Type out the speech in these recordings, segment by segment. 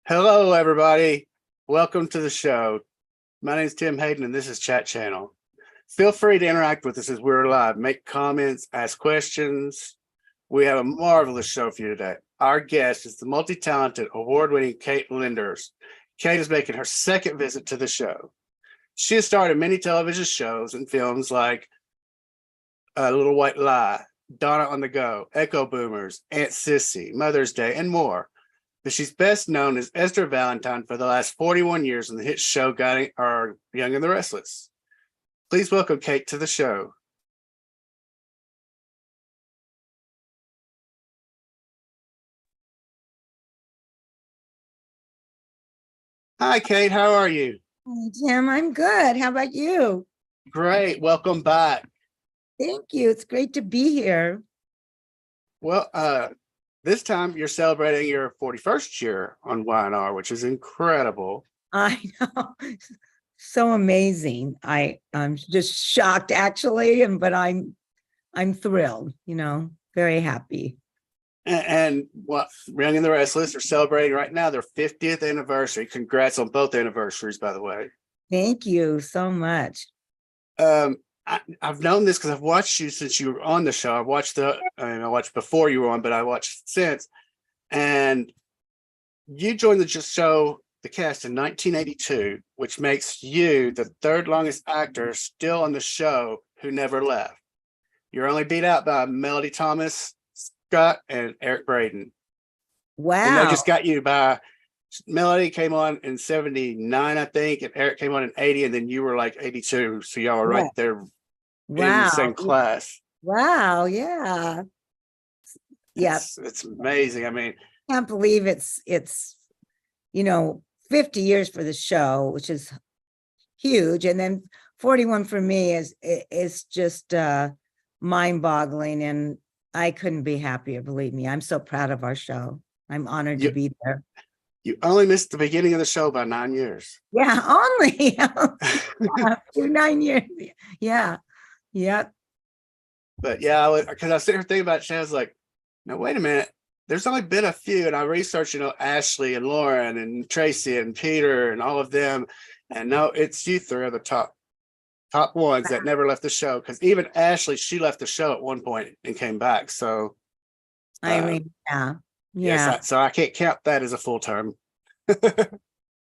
Hello, everybody. Welcome to the show. My name is Tim Hayden, and this is Chat Channel. Feel free to interact with us as we're live. Make comments, ask questions. We have a marvelous show for you today. Our guest is the multi-talented, award-winning Kate Linder. Kate is making her second visit to the show. She has starred in many television shows and films like Little White Lie, Donna on the Go, Echo Boomers, Aunt Sissy, Mother's Day, and more. But she's best known as Esther Valentine for the last 41 years on the hit show Young and the Restless. Please welcome Kate to the show. Hi, Kate. How are you? Hi, Tim. I'm good. How about you? Great. Welcome back. Thank you. It's great to be here. Well, this time you're celebrating your 41st year on YNR, which is incredible. I know. So amazing. I'm just shocked actually, but I'm thrilled, very happy. And what Young and the Restless are celebrating right now their 50th anniversary. Congrats on both anniversaries, by the way. Thank you so much. I've known this because I've watched you since you were on the show. I watched before you were on, but I watched since. And you joined the cast in 1982, which makes you the third longest actor still on the show who never left. You're only beat out by Melody Thomas, Scott, and Eric Braeden. Wow. And they just got you by Melody came on in 79, I think, and Eric came on in 80, and then you were like 82. So y'all were right there in the same class. Wow, yeah. Yeah. It's amazing. I mean, I can't believe it's 50 years for the show, which is huge. And then 41 for me is just mind-boggling, and I couldn't be happier, believe me. I'm so proud of our show. I'm honored to be there. You only missed the beginning of the show by 9 years. Yeah, only 9 years. Yeah. Yep. But yeah, because I was sitting here thinking about it, I was like, no, wait a minute. There's only been a few, and I researched, Ashley and Lauren and Tracy and Peter and all of them. And no, it's you three are the top ones that never left the show. Because even Ashley, she left the show at one point and came back. So yeah. Yes, so I can't count that as a full term.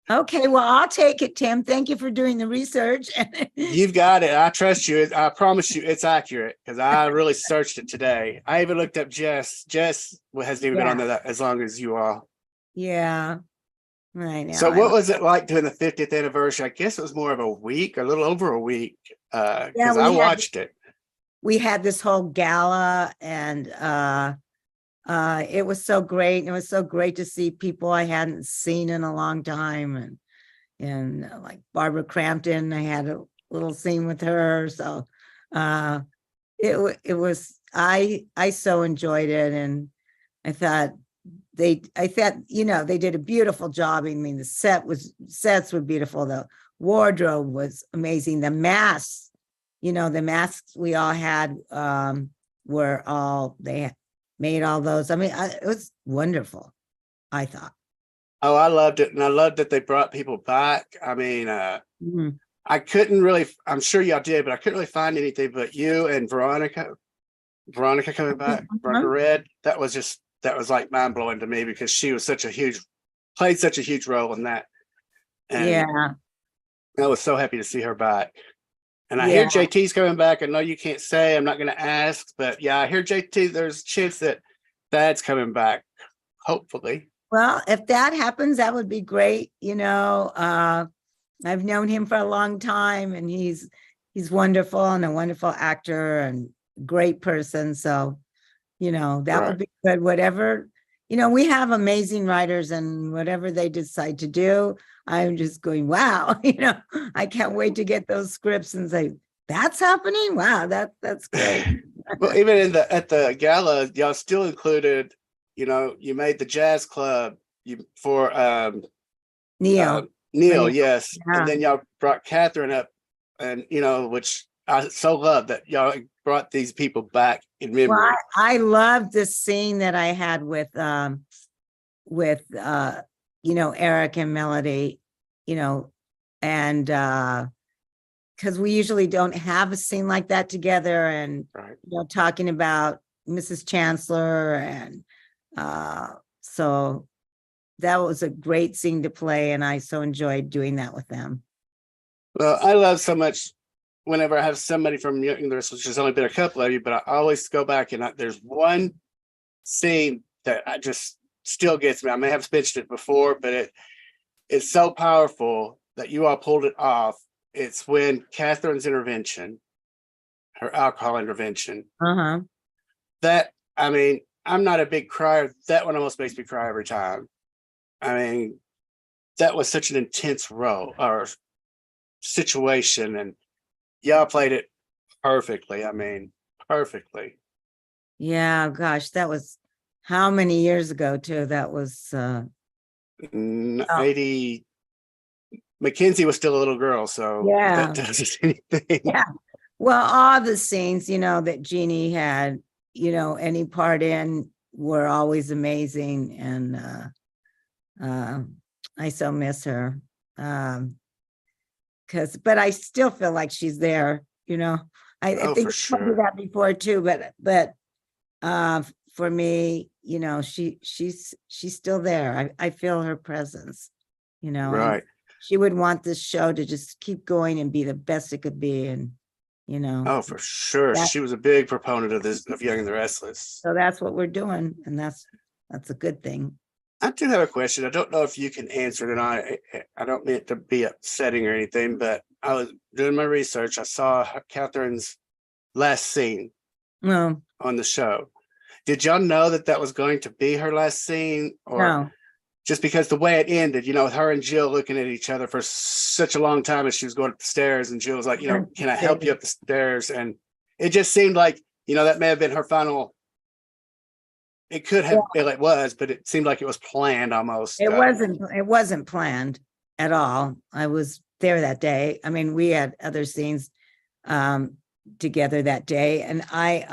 Okay, well, I'll take it, Tim. Thank you for doing the research. You've got it. I trust you. I promise you it's accurate because I really searched it today. I even looked up Jess. Jess hasn't even been on there as long as you are. Yeah, I know. So what was it like doing the 50th anniversary? I guess it was more of a week, a little over a week, because I watched it. We had this whole gala, and it was so great. And it was so great to see people I hadn't seen in a long time. And like Barbara Crampton, I had a little scene with her. So it was, I so enjoyed it. And I thought they did a beautiful job. I mean, the sets were beautiful. The wardrobe was amazing. The masks, the masks we all had they made all those. I mean, it was wonderful, I thought. Oh, I loved it. And I loved that they brought people back. I mean, I couldn't really, I'm sure y'all did, but I couldn't really find anything but you and Veronica coming back, Veronica Red. That was like mind blowing to me because she was played such a huge role in that. And yeah. I was so happy to see her back. And I hear JT's coming back. I know you can't say, I'm not going to ask, but yeah, I hear JT, there's a chance that Thad's coming back, hopefully. Well, if that happens, that would be great. I've known him for a long time, and he's wonderful and a wonderful actor and great person. So, that would be good. Whatever, we have amazing writers, and whatever they decide to do, I'm just going, wow, I can't wait to get those scripts and say, that's happening. Wow, that's great. Well, even at the gala, y'all still included, you made the jazz club for Neil, yes. Yeah. And then y'all brought Catherine up, and which I so love that y'all brought these people back in memory. Well, I love this scene that I had with Eric and Melody, and because we usually don't have a scene like that together, and Right. talking about Mrs. Chancellor, and so that was a great scene to play, and I so enjoyed doing that with them. Well, I love so much whenever I have somebody from Young the Rest, which has only been a couple of you, but I always go back and there's one scene that I just still gets me. I may have mentioned it before, but it's so powerful that you all pulled it off. It's when Catherine's intervention, her alcohol intervention, Uh-huh. that, I mean, I'm not a big crier. That one almost makes me cry every time. I mean, that was such an intense role or situation, and y'all played it perfectly. I mean, perfectly. Yeah, gosh, that was how many years ago too? That was 80. Mackenzie was still a little girl, so if yeah. that tells us anything. Yeah. Well, all the scenes, that Jeannie had, any part in were always amazing. And I so miss her. But I still feel like she's there, I Oh, think for I told you sure. that before too, but for me, she's still there. I feel her presence, and Right. she would want this show to just keep going and be the best it could be. And, Oh, for sure. that, She was a big proponent of this, of Young and the Restless. so that's what we're doing. And that's a good thing. I do have a question. I don't know if you can answer it or not. I don't mean it to be upsetting or anything, but I was doing my research. I saw Catherine's last scene No, on the show. Did y'all know that that was going to be her last scene, or no. just because the way it ended, with her and Jill looking at each other for such a long time as she was going up the stairs, and Jill was like, can I help you up the stairs? And it just seemed like, that may have been her final. It could have, it was, but it seemed like it was planned almost. It wasn't planned at all. I was there that day. I mean, we had other scenes together that day, and I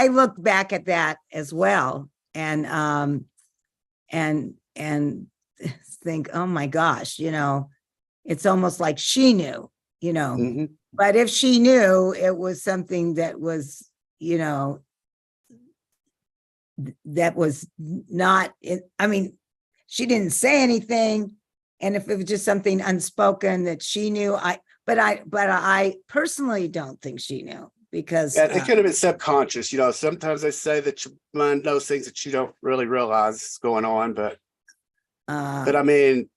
looked back at that as well, and think, oh my gosh, it's almost like she knew, Mhm. but if she knew, it was something that was, that was not it. I mean, she didn't say anything, and if it was just something unspoken that she knew, but I personally don't think she knew, because Yeah, it could have been subconscious. Sometimes they say that your mind knows things that you don't really realize is going on, but I mean,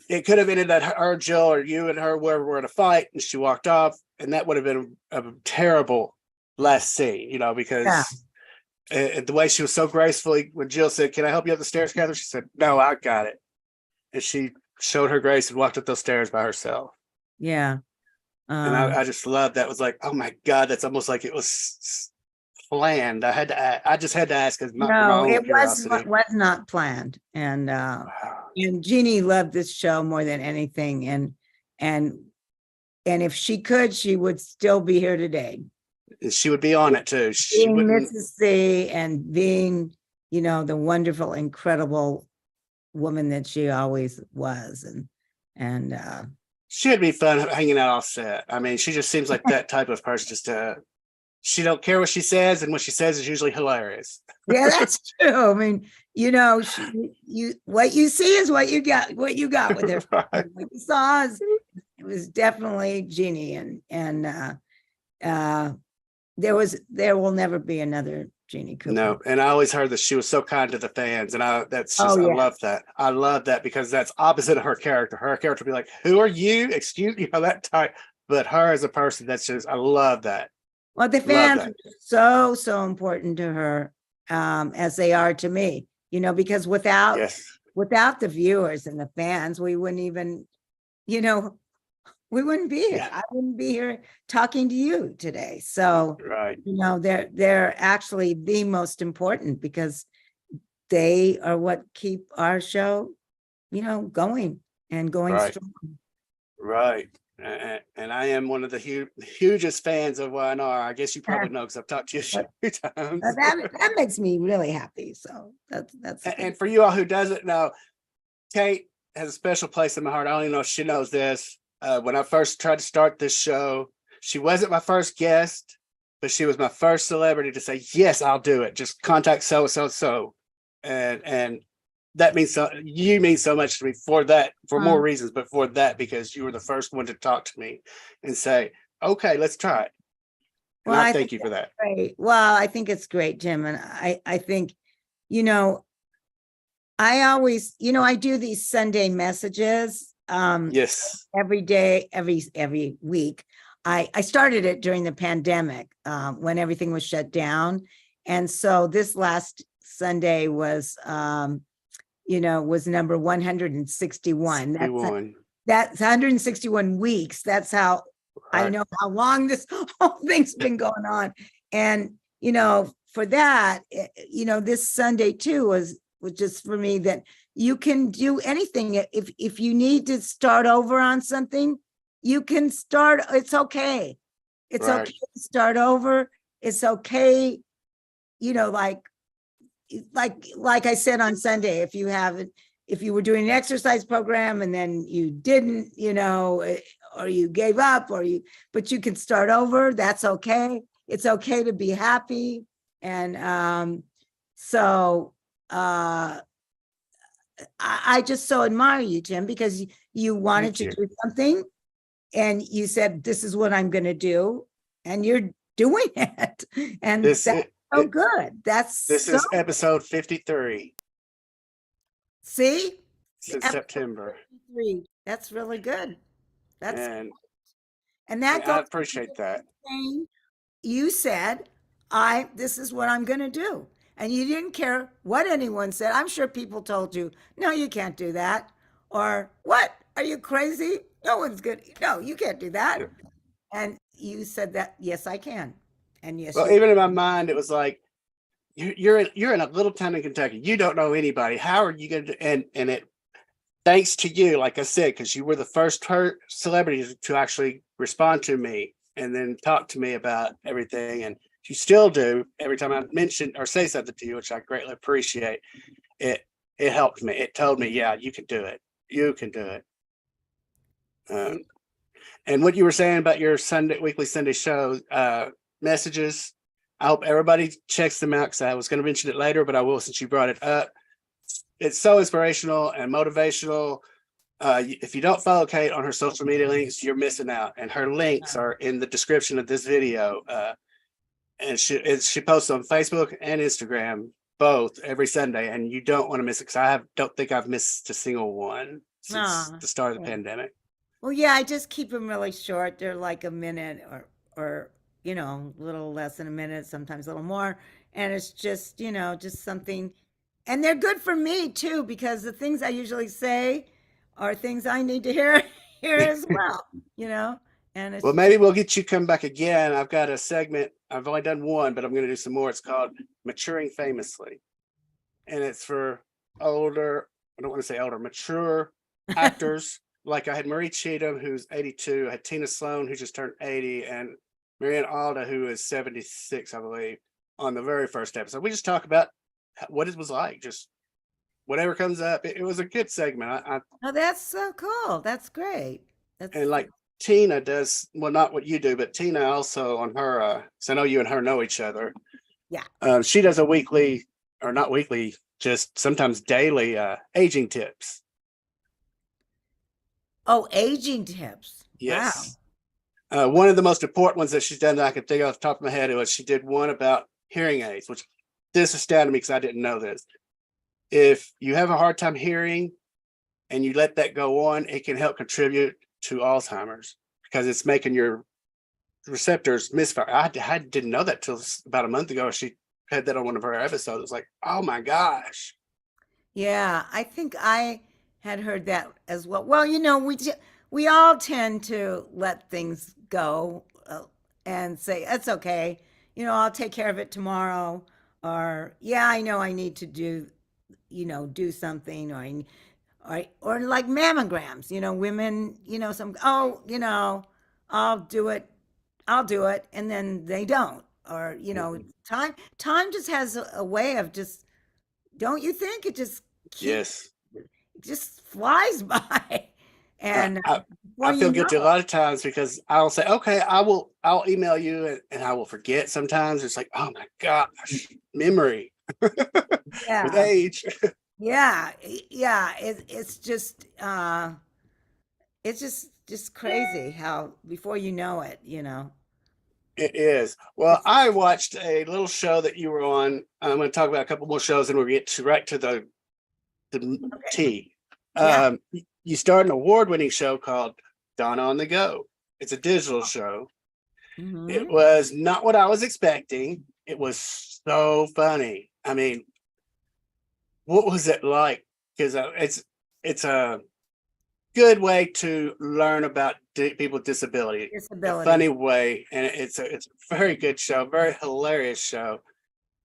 it could have ended that her, Jill, or you and her were in a fight, and she walked off, and that would have been a terrible last scene, because the way she was so gracefully, when Jill said, "Can I help you up the stairs, Catherine?" She said, "No, I got it," and she showed her grace and walked up those stairs by herself. yeah. And I just love that. It was like, oh my God, that's almost like it was planned. I just had to ask for my No, own it curiosity. was not planned. And Wow. Jeannie loved this show more than anything. And if she could, she would still be here today, And she would be on it too. She being wouldn't. Mrs. C and being, the wonderful, incredible woman that she always was. And She'd be fun hanging out off set. I mean, she just seems like that type of person. She don't care what she says, and what she says is usually hilarious. yeah, that's true. I mean, what you see is what you got with her. Right. What you saw it was definitely Jeannie, and there will never be another Jeannie Cooper. No, and I always heard that she was so kind to the fans, and I yeah. love that. I love that because that's opposite of her character. Her character would be like, "Who are you? Excuse me," that type. But her as a person, that's just, I love that. Well, the Love fans that. are so important to her, as they are to me, because without Yes. the viewers and the fans, we wouldn't even, we wouldn't be here. Yeah. I wouldn't be here talking to you today. So, Right. they're actually the most important, because they are what keep our show, going and going Right. strong. Right. And I am one of the hugest fans of YNR. I guess you probably know because I've talked to you a few times. That makes me really happy. So that's good. And for you all who doesn't know, Kate has a special place in my heart. I don't even know if she knows this. When I first tried to start this show, she wasn't my first guest, but she was my first celebrity to say, yes, I'll do it. Just contact so. And that means so, you mean so much to me for that, for more reasons, but for that, because you were the first one to talk to me and say, okay, let's try it. And Well, I I thank think you for that. great. Well, I think it's great, Jim. And I think, you know, I always, I do these Sunday messages Yes. every day, every week. I started it during the pandemic when everything was shut down. And so this last Sunday was was number 161. That's 161 weeks. That's how I know how long this whole thing's been going on. And, for that, this Sunday too was just for me that you can do anything. If you need to start over on something, you can start. It's okay. It's okay to start over. It's okay. Like I said on Sunday, if you were doing an exercise program and then you didn't, or you gave up but you can start over. That's okay. It's okay to be happy. And so I just so admire you, Jim, because you wanted to do something and you said, this is what I'm going to do. And you're doing it. And that's so good. This is episode 53. See? Since September. 53. That's really good. And that I appreciate that. You said, this is what I'm going to do. And you didn't care what anyone said. I'm sure people told you, no, you can't do that. Or what? Are you crazy? No one's good. No, you can't do that. Yeah. And you said that, yes, I can. And yes, well, even in my mind, it was like, you're in a little town in Kentucky. You don't know anybody. How are you going to, and it, thanks to you, like I said, because you were the first celebrity to actually respond to me and then talk to me about everything. And you still do every time I mention or say something to you, which I greatly appreciate. It helped me. It told me, yeah, you can do it. You can do it. And what you were saying about your weekly Sunday show messages, I hope everybody checks them out because I was going to mention it later, but I will since you brought it up. It's so inspirational and motivational. If you don't follow Kate on her social media links, you're missing out. And her links are in the description of this video. And she posts on Facebook and Instagram, both every Sunday. And you don't want to miss it because I don't think I've missed a single one since the start of the pandemic. Well, yeah, I just keep them really short. They're like a minute or a little less than a minute, sometimes a little more. And it's just, just something. And they're good for me too, because the things I usually say are things I need to hear as well, And it's maybe we'll get you come back again. I've got a segment. I've only done one, but I'm going to do some more. It's called Maturing Famously. And it's for older, I don't want to say older, mature actors. Like I had Marie Cheatham, who's 82. I had Tina Sloan, who just turned 80, and Marianne Alda, who is 76, I believe, on the very first episode. We just talk about what it was like, just whatever comes up. It was a good segment. Oh, that's so cool. That's great. And like Tina does, well, not what you do, but Tina also on her, so I know you and her know each other. Yeah. She does a weekly, or not weekly, just sometimes daily aging tips. Oh, aging tips. Yes. Wow. One of the most important ones that she's done that I could think of off the top of my head was she did one about hearing aids, which this astounded me because I didn't know this. If you have a hard time hearing and you let that go on, it can help contribute to Alzheimer's because it's making your receptors misfire. I didn't know that till about a month ago. She had that on one of her episodes. It was like, oh my gosh. Yeah, I think I had heard that as well. Well, we all tend to let things go and say, that's okay. I'll take care of it tomorrow. Or, yeah, I know I need to do something, or like mammograms, women, I'll do it, I'll do it, and then they don't. Or, Mhm. time just has a way of just, don't you think? It just keep Yes. it just flies by. Uh, And I, before I feel you know guilty a it, lot of times because I'll say, okay, I'll email you and I will forget sometimes. It's like, oh my gosh, memory with yeah, age. yeah, it's just crazy how before you know it. It is. Well, It's I watched a little show that you were on. I'm going to talk about a couple more shows and we'll get right to the okay. tea. Yeah. You start an award-winning show called Donna on the Go. It's a digital show. It Hmm. was not what I was expecting. It was so funny. I mean, what was it like? Because it's a good way to learn about people with disability, a Disabilities. funny way, and it's a very good show, very hilarious show.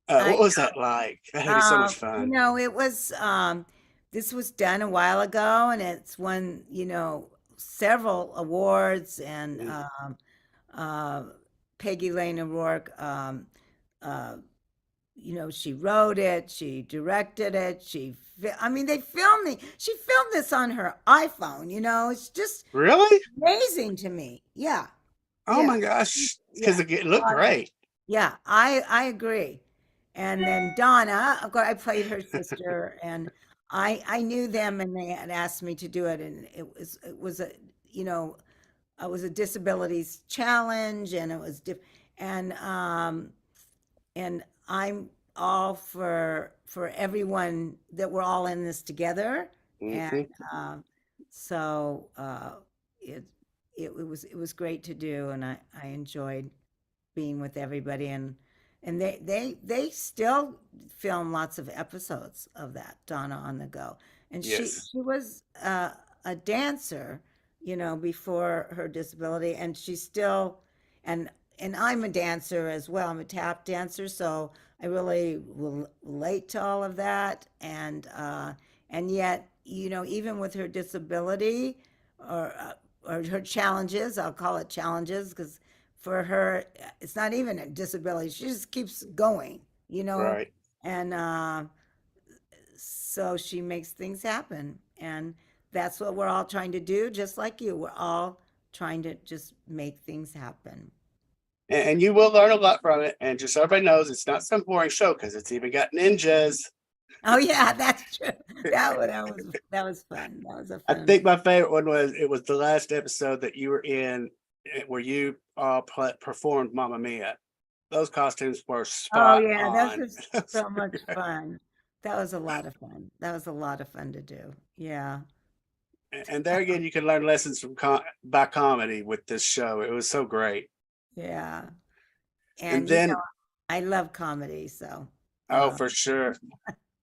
What I was that like? That had to be so much fun. it was this was done a while ago, and it's won, several awards. And Mm. uh Peggy Lane O'Rourke, uh she wrote it, she directed it, I mean, she filmed this on her iPhone. It's just Really? amazing to me. Yeah. Oh Yeah. my gosh! Because Yeah. it looked great. Yeah, I agree. And then Donna, of course, I played her sister, and I knew them, and they had asked me to do it, and it was you know it was a disabilities challenge, and it was and I'm all for everyone, that we're all in this together. And Mhm. um, so it, it was great to do, and I enjoyed being with everybody. And they still film lots of episodes of that, Donna on the Go. And she Yes. she was a dancer, before her disability. And she's still, and I'm a dancer as well. I'm a tap dancer, so I really relate to all of that. And yet, even with her disability, or her challenges, I'll call it challenges, because for her, it's not even a disability. She just keeps going. Right. And so she makes things happen. And that's what we're all trying to do, just like you. We're all trying to just make things happen. And you will learn a lot from it. And just so everybody knows, it's not some boring show because it's even got ninjas. Oh yeah, that's true. That was fun. That was a I fun. think my favorite one was it was the last episode that you were in where you performed Mamma Mia. Those costumes were Oh spot yeah, that on. was so much fun. That was a lot of fun. That was a lot of fun to do. Yeah. And there again, you can learn lessons from by comedy with this show. It was so great. Yeah. And And then, I love comedy, so oh, uh for sure.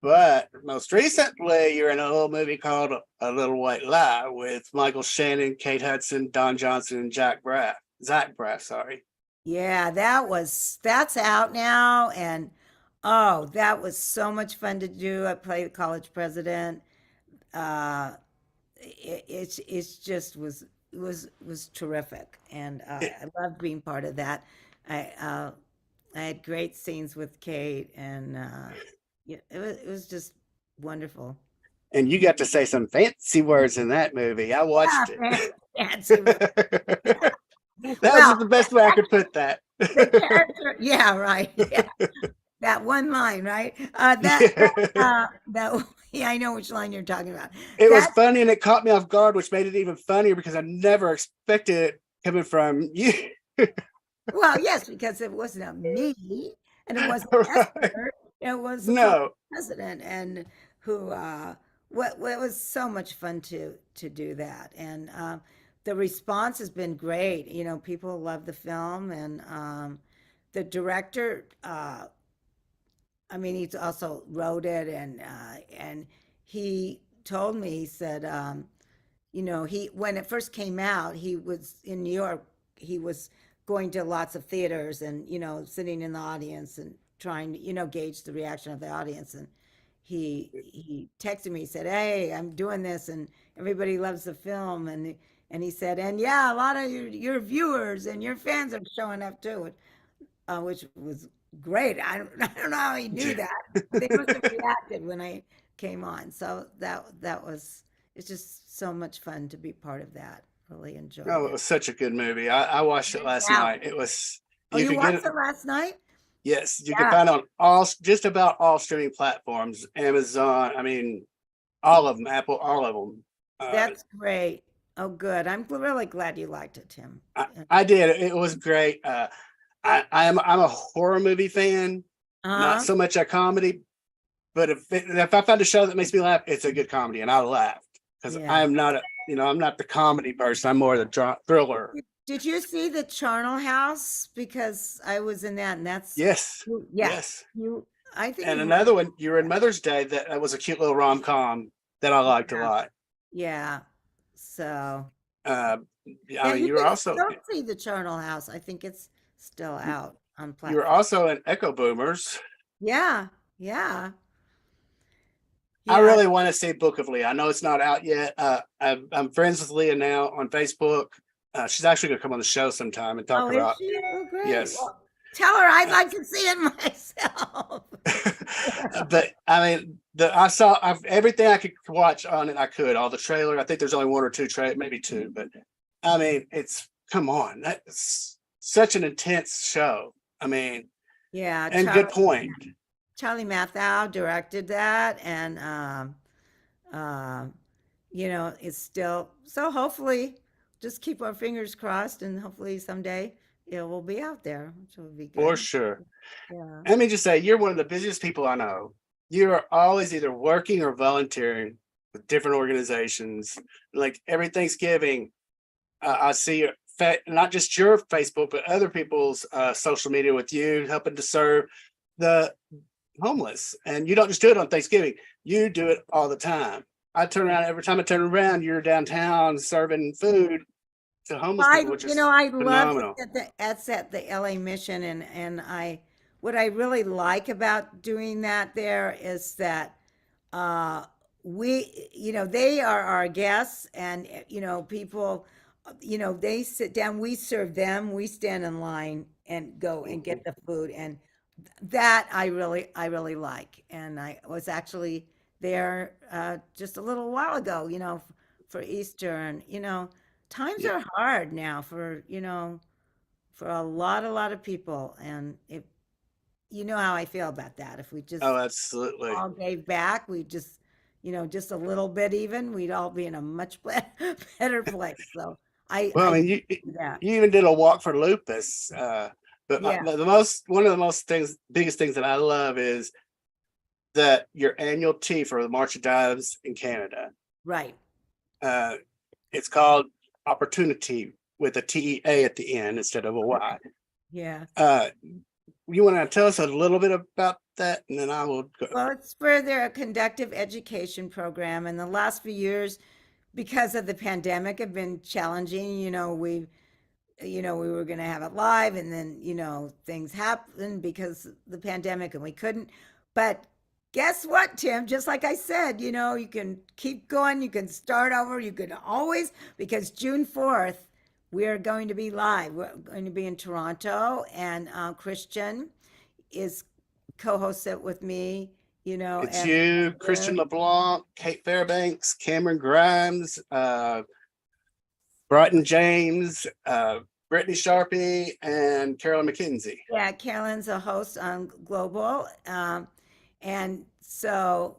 But most recently, you're in a little movie called A Little White Lie with Michael Shannon, Kate Hudson, Don Johnson, and Jack Braff. Zach Braff, sorry. yeah, that's out now. And oh, that was so much fun to do. I played the college president. Uh it's just was terrific. And It- I loved being part of that. I had great scenes with Kate. And yeah, it was just wonderful. and you got to say some fancy words in that movie. I Yeah, watched it. fancy. That was Well, the best way I could put that. the character, yeah, right. Yeah. That one line, right? Yeah, I know which line you're talking about. It was That, funny and it caught me off guard, which made it even funnier because I never expected it coming from you. well, yes, because it wasn't me, and it wasn't Right. Esther. It was the college No. president, and who, what it was so much fun to do that. And the response has been great. People love the film. And the director, I mean, he's also wrote it. And he told me, he said, he, when it first came out, he was in New York. He was going to lots of theaters, and sitting in the audience and trying to gauge the reaction of the audience. And he texted me, he said, "Hey, I'm doing this and everybody loves the film." And he said, "And yeah, a lot of your viewers and your fans are showing up too," which was great. I don't know how he knew that, but they must have reacted when I came on. So that was, it's just so much fun to be part of that. Really enjoyed Oh, it it. was such a good movie. I watched it last Yeah. night. It was, Oh, you you could get it. watched it last night? Yes, you can Yeah, find it on all, just about all streaming platforms, Amazon. I mean, all of them, Apple, all of them. that's great. Oh, good. I'm really glad you liked it, Tim. I did. It was great. I'm a horror movie fan, not Uh-huh. so much a comedy. But if I find a show that makes me laugh, it's a good comedy, and I laughed because I Yeah. am not a, I'm not the comedy person. I'm more the thriller. Did you see the Charnel House? Because I was in that, and that's, Yes, yeah, yes. you, I think And you really, another one, you were in Mother's Day. That was a cute little rom com that I liked a yeah, lot. yeah. So, Uh, I yeah, mean, you you were can also still see the Charnel House. I think it's still out on you were platform. also in Echo Boomers. Yeah, yeah, I yeah. really want to see Book of Leah. I know it's not out yet. I'm friends with Leah now on Facebook. She's actually going to come on the show sometime and talk Oh, is about, she? Oh, great. yes. Well, tell her I'd like to see it myself. But I mean, everything I could watch on it. I could all the trailer. I think there's only one or two maybe two. But I mean, it's come on. That's such an intense show. I mean, Yeah, and good point. Charlie Mathau directed that, and um, it's still, so hopefully, just keep our fingers crossed, and hopefully someday it will be out there, which will be For good. sure. Yeah. Let me just say, you're one of the busiest people I know. You are always either working or volunteering with different organizations. Like every Thanksgiving, I see your not just your Facebook, but other people's social media with you helping to serve the homeless. And you don't just do it on Thanksgiving, you do it all the time. I turn around every time I turn around, you're downtown serving food to homeless I, people, which you know, is I love phenomenal. that's at the LA Mission, and what I really like about doing that there is that uh they are our guests, and people, they sit down, we serve them, we stand in line and go and get the food, and that I really like. And I was actually there just a little while ago, for Easter, and times Yeah. are hard now for for a lot of people, and if you know how I feel about that, if we Oh, just absolutely. all gave back, we just just a little bit, even, we'd all be in a much better place. So Well, I I mean, do that. you even did a walk for lupus. But Yeah, the most one of the most biggest things that I love is that your annual tea for the March of Dives in Canada. right. Uh, it's called Opportunity with a TEA at the end instead of a Y. Yeah. Uh, you want to tell us a little bit about that, and then I will go. Well, it's for their conductive education program. And the last few years, because of the pandemic, have been challenging. We were going to have it live, and then, things happened because of the pandemic and we couldn't. But guess what, Tim? Just like I said, you can keep going, you can start over, you can always, because June 4th, we are going to be live. We're going to be in Toronto, and Christian is co-hosts it with me, It's and you, Christian LeBlanc, Kate Fairbanks, Cameron Grimes, Broughton James, Brittany Sharpie, and Carolyn McKenzie. yeah, Carolyn's a host on Global. And so,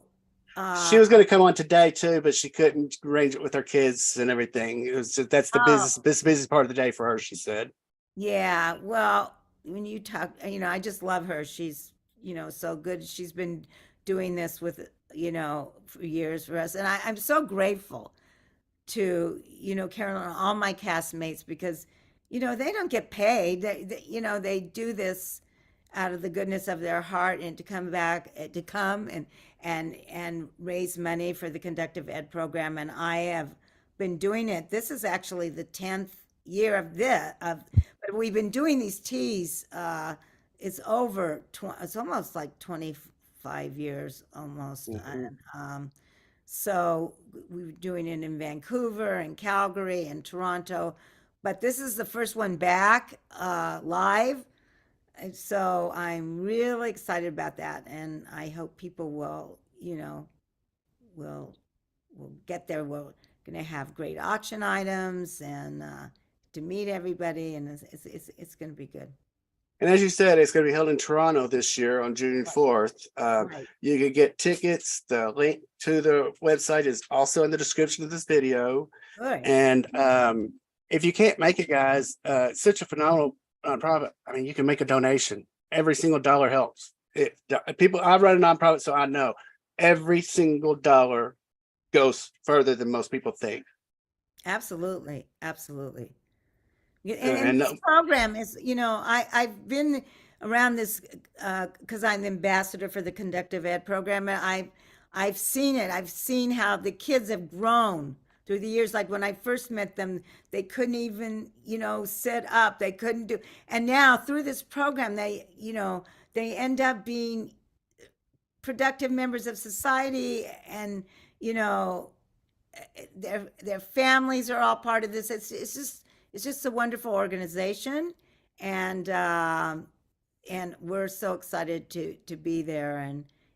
She uh, was going to come on today too, but she couldn't arrange it with her kids and everything. It was just, that's the oh, business part of the day for her. She said. yeah, well, when you talk, I just love her. She's, so good. She's been doing this with, for years for us. And I'm so grateful to, Carolyn and all my castmates, because, they don't get paid. They do this out of the goodness of their heart, and to come back, to come and raise money for the conductive ed program. And I have been doing it. This is actually the 10th year but we've been doing these teas. It's over it's almost like 25 5 years almost. Mhm. So we were doing it in Vancouver and Calgary and Toronto, but this is the first one back live. And so I'm really excited about that. And I hope people will, will will get there. We're going to have great auction items and to meet everybody, and it's going to be good. And as you said, it's going to be held in Toronto this year on June 4th. Right. You can get tickets. The link to the website is also in the description of this video. Good. And if you can't make it, guys, it's such a phenomenal nonprofit. I mean, you can make a donation. Every single dollar helps. People, I run a nonprofit, so I know every single dollar goes further than most people think. Absolutely. Absolutely. Yeah, and And this program is, I've been around this because I'm the ambassador for the conductive ed program, and I've seen it. I've seen how the kids have grown through the years. Like when I first met them, they couldn't even, sit up. They couldn't do, and now through this program, they end up being productive members of society, and you know, their families are all part of this. It's just a wonderful organization, and we're so excited to be there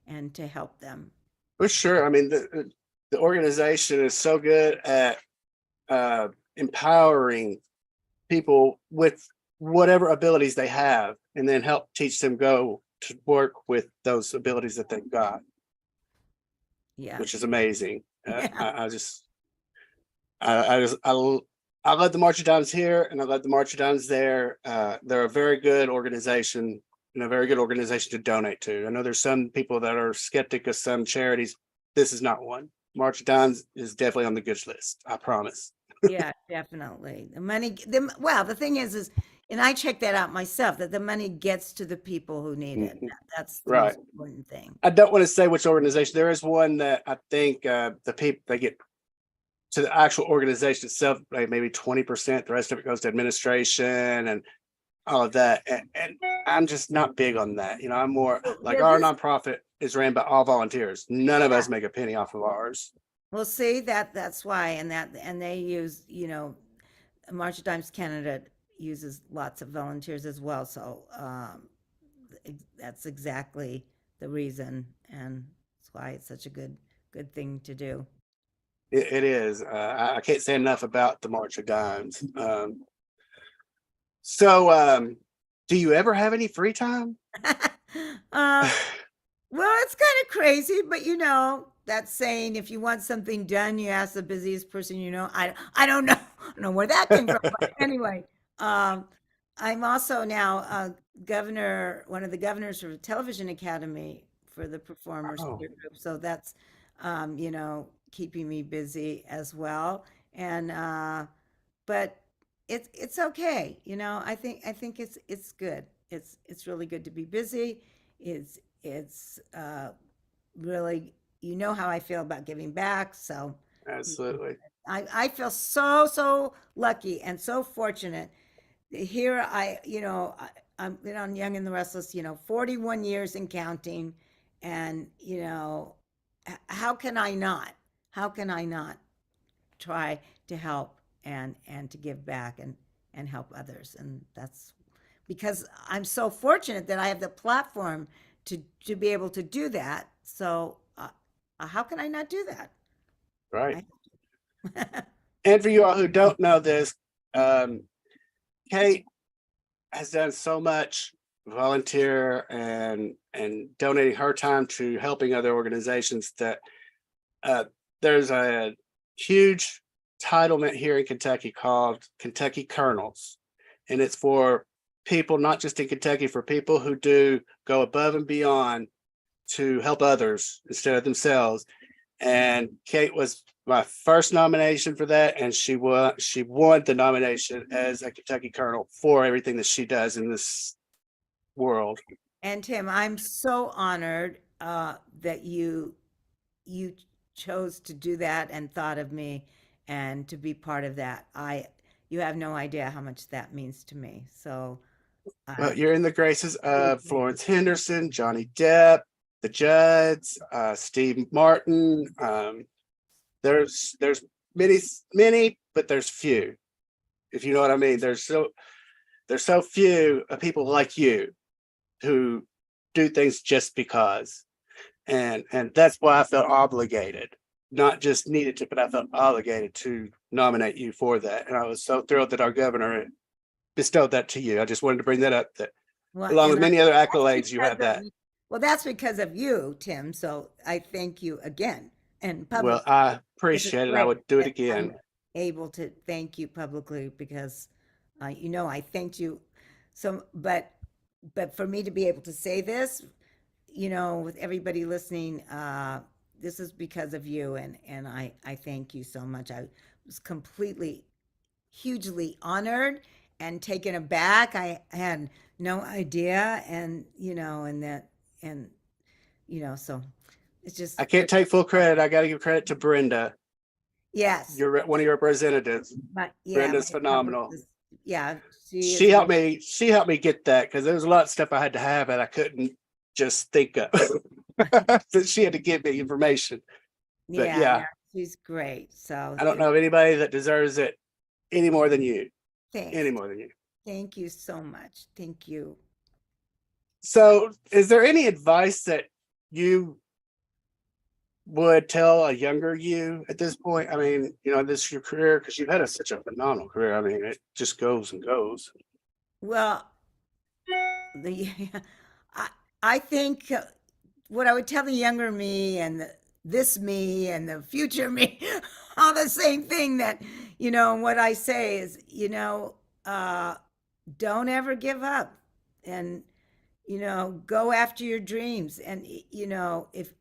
and to help them. for sure. I mean, the organization is so good at empowering people with whatever abilities they have, and then help teach them go to work with those abilities that they've got, Yeah. which is amazing. Yeah. I love the March of Dimes here, and I love the March of Dimes there. They're a very good organization, and a very good organization to donate to. I know there's some people that are skeptic of some charities. This is not one. March of Dimes is definitely on the good list. I promise. Yeah, definitely. The thing is, and I check that out myself, that the money gets to the people who need it. Mhm. That's the Right. most important thing. I don't want to say which organization. There is one that I think the people they get to the actual organization itself, like maybe 20%. The rest of it goes to administration and all of that. And I'm just not big on that. I'm more like Yeah, our this, nonprofit is ran by all volunteers. None of yeah. us make a penny off of ours. Well, see that's why, and they use, March of Dimes Canada uses lots of volunteers as well. So that's exactly the reason, and that's why it's such a good thing to do. It is. I can't say enough about the March of Dimes. So, do you ever have any free time? um, well, it's kind of crazy, but that saying, if you want something done, you ask the busiest person you know. I don't know, I don't know where that came from, but anyway, um, I'm also now one of the governors for the Television Academy for the Performers Oh, Peer Group. So that's, keeping me busy as well. And but it's okay. I think it's good. It's really good to be busy. It's really, how I feel about giving back. So absolutely. I feel so lucky and so fortunate. Here I'm been on Young and the Restless, 41 years and counting. And, how can I not? How can I not try to help and to give back and help others? And that's because I'm so fortunate that I have the platform to be able to do that. So how can I not do that? Right. I, And for you all who don't know this, um, Kate has done so much volunteer and donating her time to helping other organizations that uh, there's a huge entitlement here in Kentucky called Kentucky Colonels, and it's for people not just in Kentucky, for people who do go above and beyond to help others instead of themselves. And Kate was my first nomination for that, and she won the nomination as a Kentucky Colonel for everything that she does in this world. and Tim, I'm so honored that you chose to do that and thought of me and to be part of that. You have no idea how much that means to me. So Well, I you're in the graces of Florence Henderson, Johnny Depp. the Judds, Steve Martin. There's many, but there's few. If you know what I mean. There's so few people like you who do things just because. And that's why I felt obligated, not just needed to, but I felt obligated to nominate you for that. And I was so thrilled that our governor bestowed that to you. I just wanted to bring that up, that Well, along with and many other that's accolades, you because have that. well, that's because of you, Tim. So I thank you again and Well, publicly. I This is appreciate it. I great would do it that I'm again. able to thank you publicly because, I thanked you. So, but for me to be able to say this, with everybody listening, this is because of you, and I thank you so much. I was completely, hugely honored and taken aback. I had no idea, and so it's I just can't take full credit. I got to give credit to Brenda. yes, You're one of your representatives. my Brenda's phenomenal. publicist. Yeah, she She is helped me. She helped me get that because there was a lot of stuff I had to have that I couldn't just think of. So she had to give me information. But yeah, no, yeah, she's great. So I don't know of anybody that deserves it any more than you. Any thanks. more than you. Thank you so much. Thank you. So, is there any advice that you would tell a younger you at this point? I mean, this is your career because you've had such a phenomenal career. I mean, it just goes and goes. Well, the I I think what I would tell the younger me and this me and the future me, all the same thing that, what I say is, uh, don't ever give up and, go after your dreams. And, if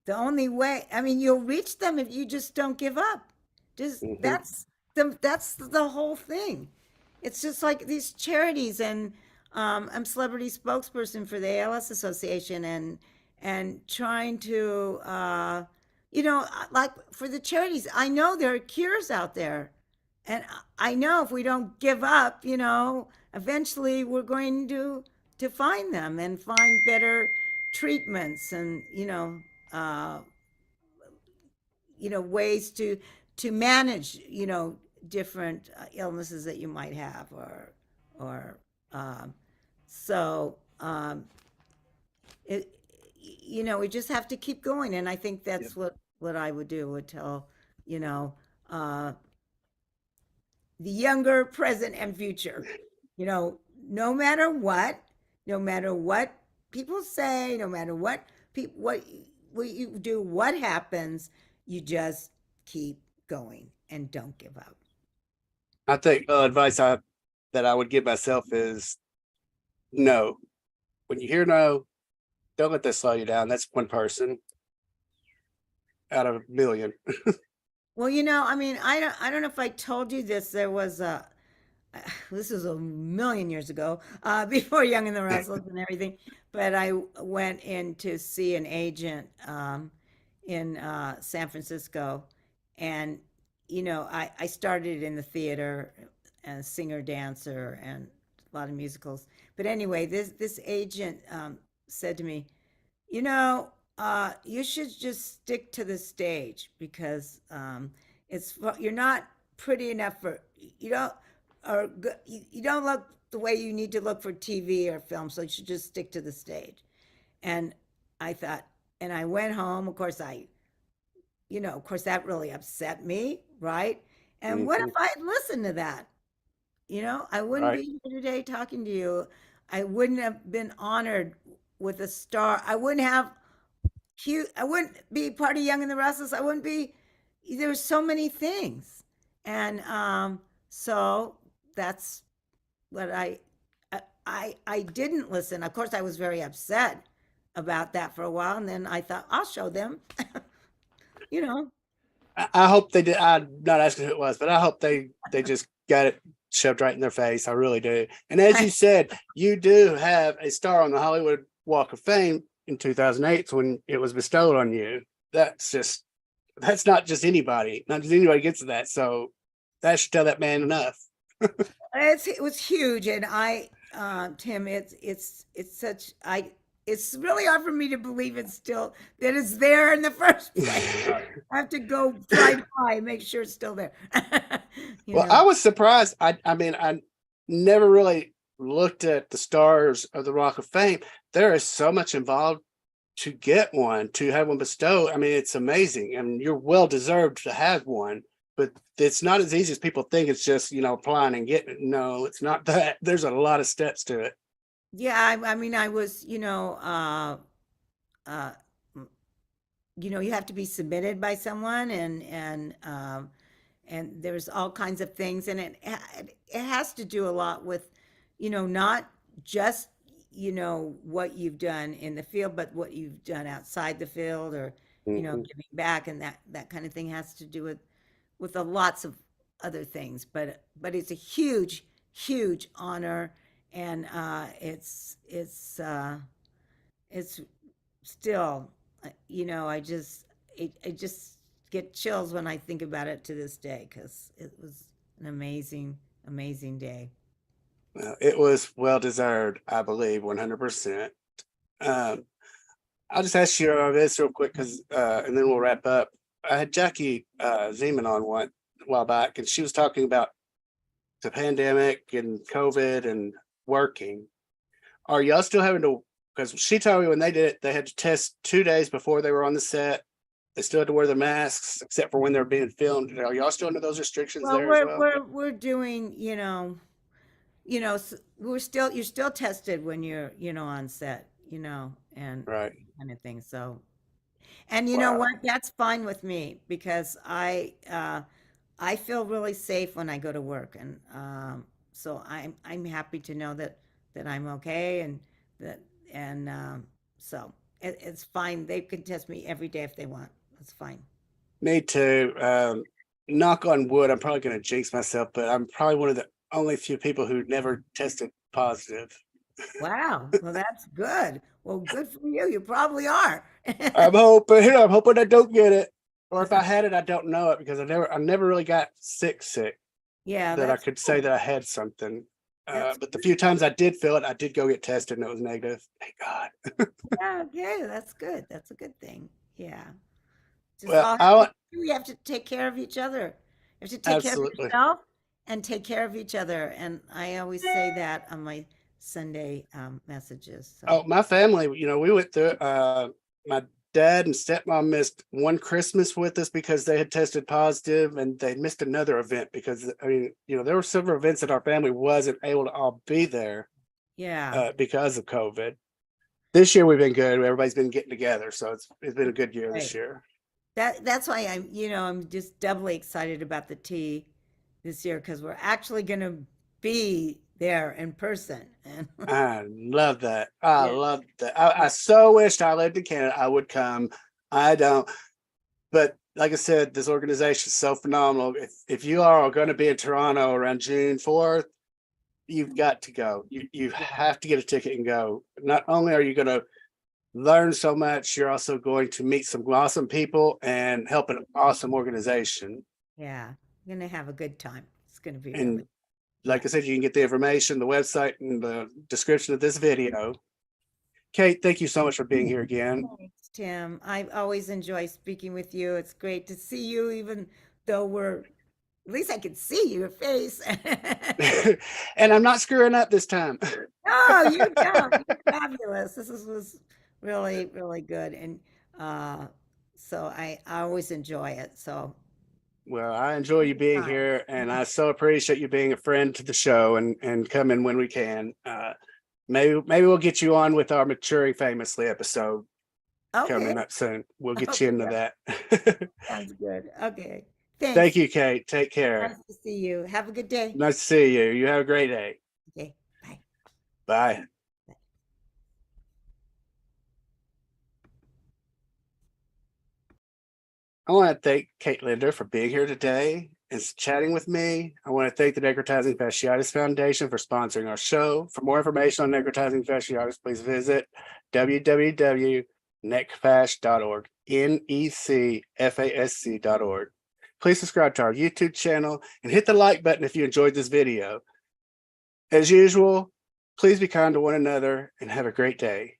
the only way, I mean, you'll reach them if you just don't give up. Just Hmm. that's the whole thing. It's just like these charities, and I'm celebrity spokesperson for the ALS Association, and trying to like for the charities, I know there are cures out there, and I know if we don't give up, eventually we're going to find them and find better treatments, and uh, ways to manage different illnesses that you might have, or um, so it we just have to keep going, and I think Yeah. that's what I would do, would tell you know uh the younger present and future, no matter what, no matter what people say, no matter what people what you do, what happens, you just keep going and don't give up. I think advice that I would give myself is no. When you hear no, don't let that slow you down. That's one person out of a million. Well, I mean, I don't know if I told you this. There was a this was a million years ago, before Young and the Restless and everything. But I went in to see an agent in San Francisco, and I started in the theater as singer dancer and a lot of musicals. But anyway, this agent said to me, you should just stick to the stage because you're not pretty enough for you don't or you don't look the way you need to look for TV or film, so you should just stick to the stage. And I thought, and I went home. Of course, of course, that really upset me, right? And what if Mhm. I had listened to that? I wouldn't Right. be here today talking to you. I wouldn't have been honored with a star. I wouldn't have cute. I wouldn't be part of Young and the Restless. I wouldn't be. There were so many things, and so that's what I didn't listen. Of course, I was very upset about that for a while, and then I thought I'll show them. you know, I hope they did. I'm not asking who it was, but I hope they just got it shoved right in their face. I really do. And as you said, you do have a star on the Hollywood Walk of Fame in 2008 when it was bestowed on you. That's not just anybody. Not just anybody gets that. So that should tell that man enough. it was huge, and Tim, it's such. it's really hard for me to believe that it's there in the first place. So I have to go fly by and make sure it's still there. You Well, I know. was surprised. I mean, I never really looked at the stars of the Rock of Fame. There is so much involved to get one, to have one bestowed. I mean, it's amazing, and you're well deserved to have one. But it's not as easy as people think. It's just, applying and getting it. No, it's not that. There's a lot of steps to it. Yeah, I mean, I was, uh, you have to be submitted by someone, and there's all kinds of things, and it has to do a lot with, not just, what you've done in the field, but what you've done outside the field, or, Mhm. giving back, and that kind of thing has to do with a lots of other things. But it's a huge, huge honor, and it's still, I just get chills when I think about it to this day, because it was an amazing, amazing day. Well, it was well deserved, I believe, 100%. Um, I'll just ask you this real quick, and then we'll wrap up. I had Jackie Zeman on one a while back, and she was talking about the pandemic and COVID and working. Are y'all still having to? Because she told me when they did it, they had to test 2 days before they were on the set. They still had to wear the masks, except for when they're being filmed. Are y'all still under those restrictions Well, there as well? we're doing, you're still tested when you're, on set, and Right. kind of thing. So, and you know Wow. what? That's fine with me, because I feel really safe when I go to work, and so I'm happy to know that I'm okay, and that and so it's fine. They can test me every day if they want. That's fine. Me too. Knock on wood, I'm probably going to jinx myself, but I'm probably one of the only few people who never tested positive. Wow. Well, that's good. Well, good for you. You probably are. I'm hoping I don't get it. Or if I had it, I don't know it because I never really got sick Yeah, that I that's could say good. that I had something. That's But the few times I did feel it, I did go get tested and it was negative. Thank God. Yeah, okay, that's good. That's a good thing. Yeah. Just Well, all have I to want You have to take care of each other. You have to take care of absolutely. yourself and take care of each other. And I always say that on my Sunday messages. So Oh, my family, we went through it. My dad and stepmom missed one Christmas with us because they had tested positive, and they missed another event because, I mean, there were several events that our family wasn't able to all be there yeah, because of COVID. This year we've been good. Everybody's been getting together, so it's been a good year this right. year. That's why I'm just doubly excited about the tea this year, because we're actually going to be there in person. And I love that. I yeah, love that. I so wished I lived in Canada. I would come. I don't. But like I said, this organization is so phenomenal. If you are going to be in Toronto around June 4th, you've got to go. You yeah, have to get a ticket and go. Not only are you going to learn so much, you're also going to meet some awesome people and help an awesome organization. yeah. I'm going to have a good time. It's going to be And really, like yeah. I said, you can get the information, the website, and the description of this video. Kate, thank you so much for being here again. Thanks, Tim. I always enjoy speaking with you. It's great to see you, even though at least I can see your face. And I'm not screwing up this time. No, you don't. You're fabulous. Was really, really good. And uh, so I always enjoy it. So Well, I enjoy you being anytime. here, and I so appreciate you being a friend to the show and coming when we can. Maybe we'll get you on with our maturing famously episode Okay. coming up soon. We'll get you Okay. into That that. sounds good. Okay. Thank Thanks. you, Kate. Take care. Nice to see you. Have a good day. Nice to see you. You have a great day. Okay. Bye. Bye. I want to thank Kate Linder for being here today and chatting with me. I want to thank the Necrotizing Fasciitis Foundation for sponsoring our show. For more information on necrotizing fasciitis, please visit www.necfasc.org, necfasc.org. Please subscribe to our YouTube channel and hit the like button if you enjoyed this video. As usual, please be kind to one another and have a great day.